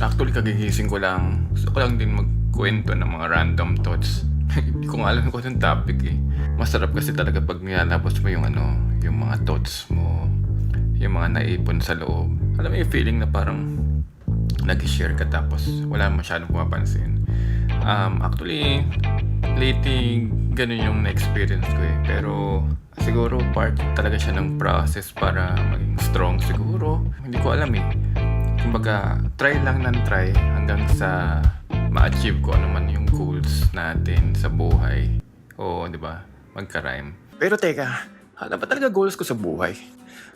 Actually, kagigising ko lang. Gusto ko lang din magkwento ng mga random thoughts. Hindi ko nga alam kung anong topic eh. Masarap kasi talaga pag nilalabas mo yung yung mga thoughts mo, yung mga naipon sa loob. Alam mo yung feeling na parang nag-share ka tapos wala masyadong pumapansin. Actually, lately, ganun yung na-experience ko eh. Pero siguro part talaga siya ng process para maging strong siguro. Hindi ko alam eh. Kumbaga, try lang ng try hanggang sa ma-achieve ko ano man yung goals natin sa buhay. O, di ba? Magka-rhyme. Pero teka, ano ba talaga goals ko sa buhay?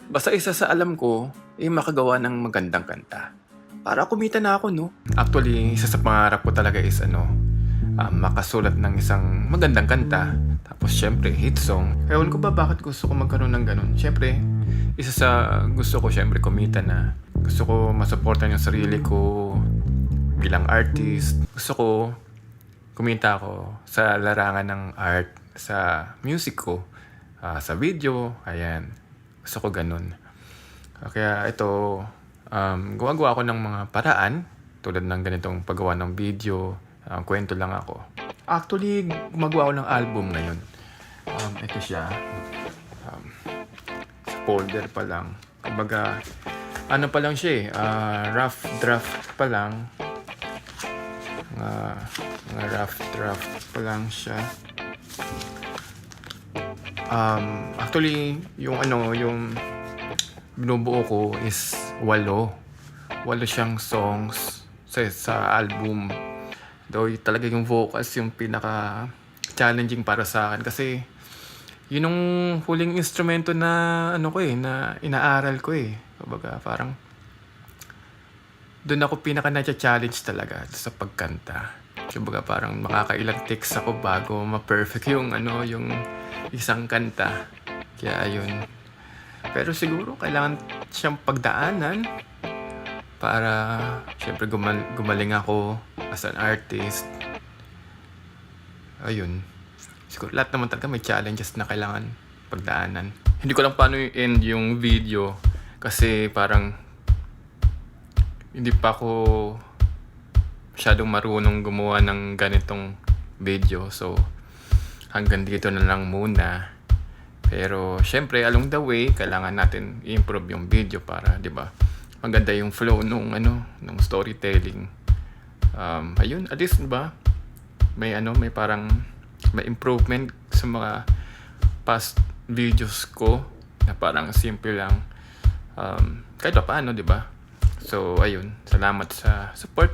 Basta isa sa alam ko, makagawa ng magandang kanta. Para kumita na ako, no? Actually, isa sa pangarap ko talaga is makasulat ng isang magandang kanta. Tapos, syempre, hit song. Ewan ko ba bakit gusto ko magkaroon ng ganun? Syempre, isa sa gusto ko, syempre, kumita na. Gusto ko masuportan yung sarili ko bilang artist. Gusto ko kumita ako sa larangan ng art, sa music ko, sa video, ayan. Gusto ko ganun. Kaya ito, gawa-gawa ako ng mga paraan tulad ng ganitong paggawa ng video, kwento lang ako. Actually, gumagawa ako ng album ngayon. Ito siya. Sa folder pa lang. Kumbaga, ano pa lang siya rough draft pa lang. Mga rough draft pa lang siya. Actually, yung binubuo ko is 8 siyang songs sa album. Though talaga yung vocals yung pinaka challenging para sa akin kasi yun yung huling instrumento na na inaaral ko eh. Kumbaga parang doon ako pinaka na-challenge talaga sa pagkanta. Kumbaga parang makakailang takes ako bago ma-perfect yung yung isang kanta. Kaya ayun. Pero siguro kailangan siyang pagdaanan para syempre gumaling ako as an artist. Ayun. Siguro lahat naman talaga may challenges na kailangan pagdaanan. Hindi ko lang paano i-end yung video kasi parang hindi pa ako masyadong marunong gumawa ng ganitong video. So, hanggang dito na lang muna. Pero, syempre, along the way, kailangan natin i-improve yung video para, di ba, maganda yung flow nung storytelling. Ayun, at least, di ba, may parang, may improvement sa mga past videos ko na parang simple lang. Kahit pa paano, di ba? So, ayun, salamat sa support.